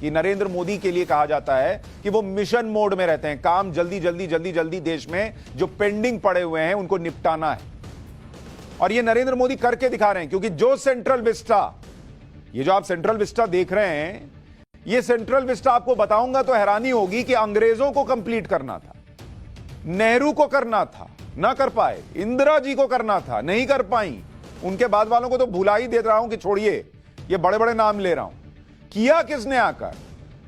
कि नरेंद्र मोदी के लिए कहा जाता है कि वो मिशन मोड में रहते हैं, काम जल्दी जल्दी जल्दी जल्दी देश में जो पेंडिंग पड़े हुए हैं उनको निपटाना है। और ये नरेंद्र मोदी करके दिखा रहे हैं, क्योंकि जो सेंट्रल विस्टा, ये जो आप सेंट्रल विस्टा देख रहे हैं, ये सेंट्रल विस्टा आपको बताऊंगा तो हैरानी होगी कि अंग्रेजों को कंप्लीट करना था, नेहरू को करना था, ना कर पाए, इंदिरा जी को करना था, नहीं कर पाई, उनके बाद वालों को तो भुला ही दे रहा हूं कि छोड़िए, ये बड़े बड़े नाम ले रहा हूं। किया किसने आकर?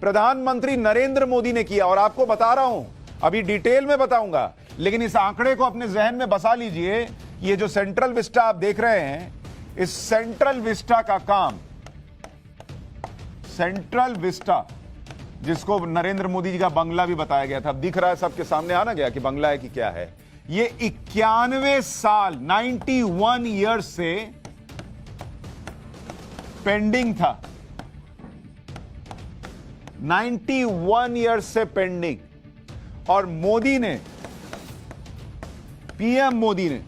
प्रधानमंत्री नरेंद्र मोदी ने किया। और आपको बता रहा हूं, अभी डिटेल में बताऊंगा, लेकिन इस आंकड़े को अपने जहन में बसा लीजिए। ये जो सेंट्रल विस्टा आप देख रहे हैं, इस सेंट्रल विस्टा का काम, सेंट्रल विस्टा जिसको नरेंद्र मोदी जी का बंगला भी बताया गया था, अब दिख रहा है सबके सामने, आना गया कि बंगला है कि क्या है। ये 91 साल 91 ईयर्स से पेंडिंग था, 91 ईयर्स से पेंडिंग। और मोदी ने, पीएम मोदी ने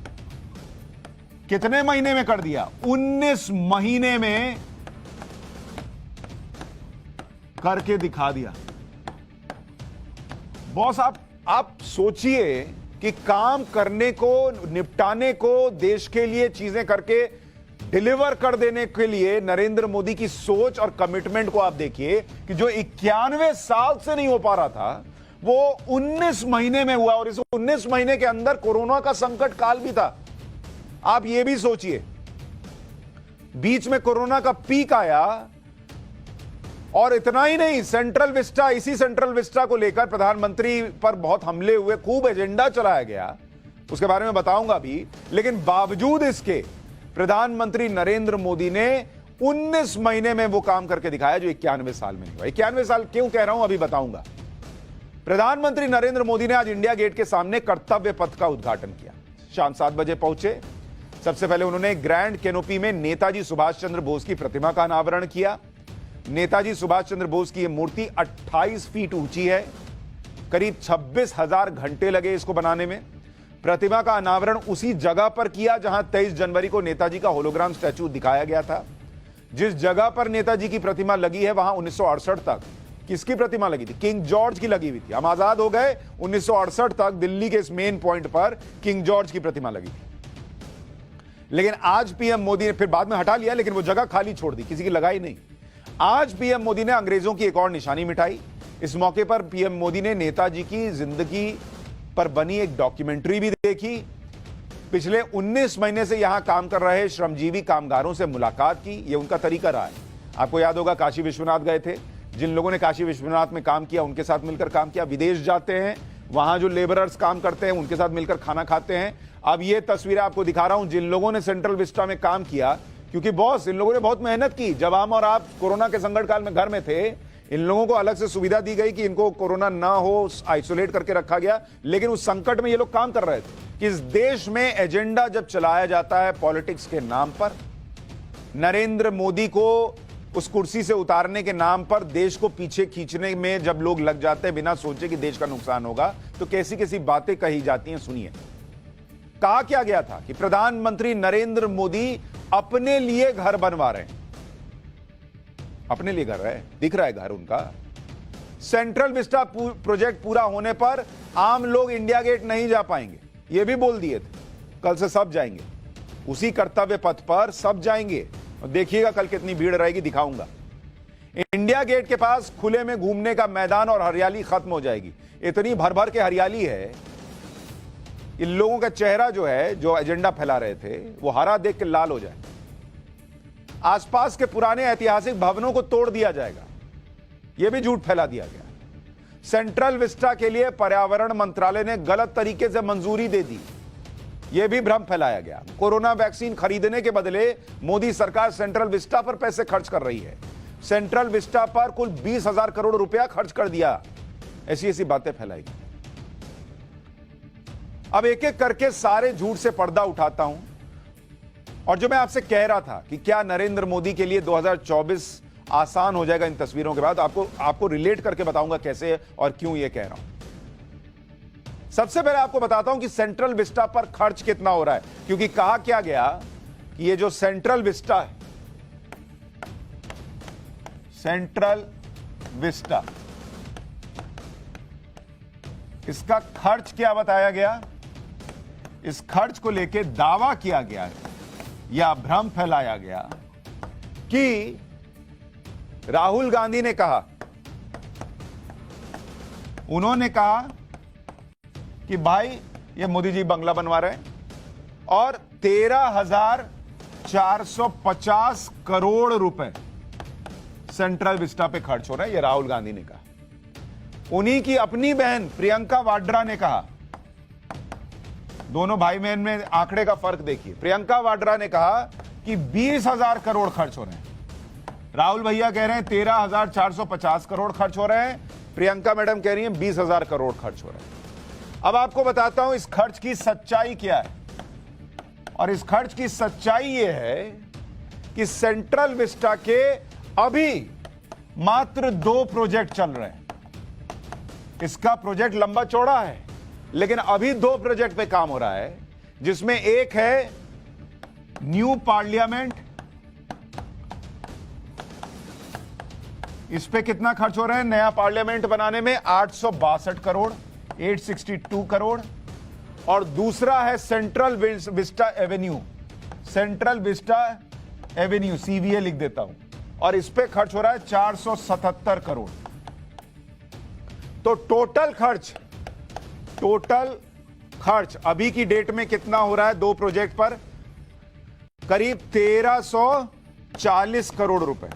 कितने महीने में कर दिया? 19 महीने में करके दिखा दिया। बॉस, आप सोचिए कि काम करने को, निपटाने को, देश के लिए चीजें करके डिलीवर कर देने के लिए नरेंद्र मोदी की सोच और कमिटमेंट को आप देखिए कि जो 91 साल से नहीं हो पा रहा था, वो 19 महीने में हुआ। और इस 19 महीने के अंदर कोरोना का संकट काल भी था। आप ये भी सोचिए, बीच में कोरोना का पीक आया। और इतना ही नहीं, सेंट्रल विस्टा, इसी सेंट्रल विस्टा को लेकर प्रधानमंत्री पर बहुत हमले हुए, खूब एजेंडा चलाया गया, उसके बारे में बताऊंगा भी। लेकिन बावजूद इसके प्रधानमंत्री नरेंद्र मोदी ने 19 महीने में वो काम करके दिखाया जो 91 साल में नहीं हुआ। 91 साल क्यों कह रहा हूं अभी बताऊंगा। प्रधानमंत्री नरेंद्र मोदी ने आज इंडिया गेट के सामने कर्तव्य पथ का उद्घाटन किया। शाम 7 बजे पहुंचे। सबसे पहले उन्होंने ग्रैंड कैनोपी में नेताजी सुभाष चंद्र बोस की प्रतिमा का अनावरण किया। नेताजी सुभाष चंद्र बोस की यह मूर्ति 28 फीट ऊंची है। करीब 26,000 घंटे लगे इसको बनाने में। प्रतिमा का अनावरण उसी जगह पर किया जहां 23 जनवरी को नेताजी का होलोग्राम स्टैचू दिखाया गया था। जिस जगह पर नेताजी की प्रतिमा लगी है, वहां 1968 तक किसकी प्रतिमा लगी थी? किंग जॉर्ज की लगी हुई थी। हम आजाद हो गए, 1968 तक दिल्ली के इस मेन पॉइंट पर किंग जॉर्ज की प्रतिमा लगी थी। लेकिन आज पीएम मोदी ने, फिर बाद में हटा लिया, लेकिन वो जगह खाली छोड़ दी, किसी की लगाई नहीं। आज पीएम मोदी ने अंग्रेजों की एक और निशानी मिटाई। इस मौके पर पीएम मोदी ने नेताजी की जिंदगी पर बनी एक डॉक्यूमेंट्री भी देखी। पिछले 19 महीने से यहां काम कर रहे श्रमजीवी कामगारों से मुलाकात की। यह उनका तरीका रहा है। आपको याद होगा, काशी विश्वनाथ गए थे। जिन लोगों ने काशी विश्वनाथ में काम किया, उनके साथ मिलकर काम किया। विदेश जाते हैं, वहां जो लेबरर्स काम करते हैं, उनके साथ मिलकर खाना खाते हैं। अब ये तस्वीरें आपको दिखा रहा हूं जिन लोगों ने सेंट्रल विस्टा में काम किया, क्योंकि बॉस, इन लोगों ने बहुत मेहनत की। जब हम और आप कोरोना के संकट काल में घर में थे, इन लोगों को अलग से सुविधा दी गई कि इनको कोरोना ना हो, आइसोलेट करके रखा गया। लेकिन उस संकट में ये लोग काम कर रहे थे कि इस देश में एजेंडा जब चलाया जाता है पॉलिटिक्स के नाम पर, नरेंद्र मोदी को उस कुर्सी से उतारने के नाम पर देश को पीछे खींचने में जब लोग लग जाते हैं बिना सोचे कि देश का नुकसान होगा, तो कैसी कैसी बातें कही जाती हैं, सुनिए। कहा क्या गया था कि प्रधानमंत्री नरेंद्र मोदी अपने लिए घर बनवा रहे हैं। अपने लिए घर है, दिख रहा है घर उनका। सेंट्रल विस्टा प्रोजेक्ट पूरा होने पर आम लोग इंडिया गेट नहीं जा पाएंगे, ये भी बोल दिए थे। कल से सब जाएंगे, उसी कर्तव्य पथ पर सब जाएंगे। और देखिएगा कल कितनी भीड़ रहेगी, दिखाऊंगा। इंडिया गेट के पास खुले में घूमने का मैदान और हरियाली खत्म हो जाएगी। इतनी भर भर के हरियाली है, इन लोगों का चेहरा जो है, जो एजेंडा फैला रहे थे, वो हरा देख के लाल हो जाए। आसपास के पुराने ऐतिहासिक भवनों को तोड़ दिया जाएगा, यह भी झूठ फैला दिया गया। सेंट्रल विस्टा के लिए पर्यावरण मंत्रालय ने गलत तरीके से मंजूरी दे दी, यह भी भ्रम फैलाया गया। कोरोना वैक्सीन खरीदने के बदले मोदी सरकार सेंट्रल विस्टा पर पैसे खर्च कर रही है। सेंट्रल विस्टा पर कुल 20,000 करोड़ रुपया खर्च कर दिया, ऐसी ऐसी बातें फैलाई गई। अब एक एक करके सारे झूठ से पर्दा उठाता हूं। और जो मैं आपसे कह रहा था कि क्या नरेंद्र मोदी के लिए 2024 आसान हो जाएगा इन तस्वीरों के बाद, आपको रिलेट करके बताऊंगा कैसे और क्यों ये कह रहा हूं। सबसे पहले आपको बताता हूं कि सेंट्रल विस्टा पर खर्च कितना हो रहा है, क्योंकि कहा क्या गया कि ये जो सेंट्रल विस्टा है, सेंट्रल विस्टा, इसका खर्च क्या बताया गया? इस खर्च को लेकर दावा किया गया या भ्रम फैलाया गया कि राहुल गांधी ने कहा, उन्होंने कहा कि भाई ये मोदी जी बंगला बनवा रहे हैं और 13,450 करोड़ रुपए सेंट्रल विस्टा पे खर्च हो रहा है, ये राहुल गांधी ने कहा। उन्हीं की अपनी बहन प्रियंका वाड्रा ने कहा, दोनों भाई बहन में आंकड़े का फर्क देखिए। प्रियंका वाड्रा ने कहा कि 20,000 करोड़ खर्च हो रहे हैं, राहुल भैया कह रहे हैं 13,450 करोड़ खर्च हो रहे हैं, प्रियंका मैडम कह रही हैं 20,000 करोड़ खर्च हो रहे हैं। अब आपको बताता हूं इस खर्च की सच्चाई क्या है। और इस खर्च की सच्चाई यह है कि सेंट्रल विस्टा के अभी मात्र 2 प्रोजेक्ट चल रहे हैं। इसका प्रोजेक्ट लंबा चौड़ा है, लेकिन अभी 2 प्रोजेक्ट पे काम हो रहा है, जिसमें एक है न्यू पार्लियामेंट। इस पे कितना खर्च हो रहा है नया पार्लियामेंट बनाने में? 862 करोड़, 862 करोड़। और दूसरा है central vista avenue, central vista avenue, CVA लिख देता हूं, और इस पे खर्च हो रहा है 477 करोड़। तो टोटल खर्च अभी की डेट में कितना हो रहा है 2 प्रोजेक्ट पर? करीब 1340 करोड़ रुपए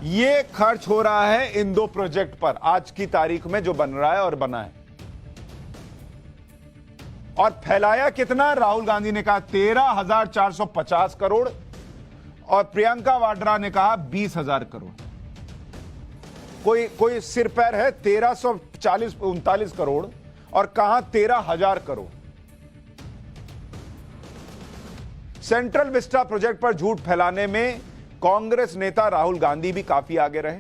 ये खर्च हो रहा है इन 2 प्रोजेक्ट पर आज की तारीख में जो बन रहा है और बना है। और फैलाया कितना? राहुल गांधी ने कहा 13,450 करोड़ और प्रियंका वाड्रा ने कहा 20,000 करोड़। कोई सिर पैर है? 1339 करोड़ और कहां 13,000 करोड़। सेंट्रल विस्टा प्रोजेक्ट पर झूठ फैलाने में कांग्रेस नेता राहुल गांधी भी काफी आगे रहे।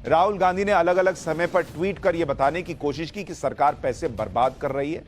राहुल गांधी ने अलग अलग समय पर ट्वीट कर यह बताने की कोशिश की कि सरकार पैसे बर्बाद कर रही है।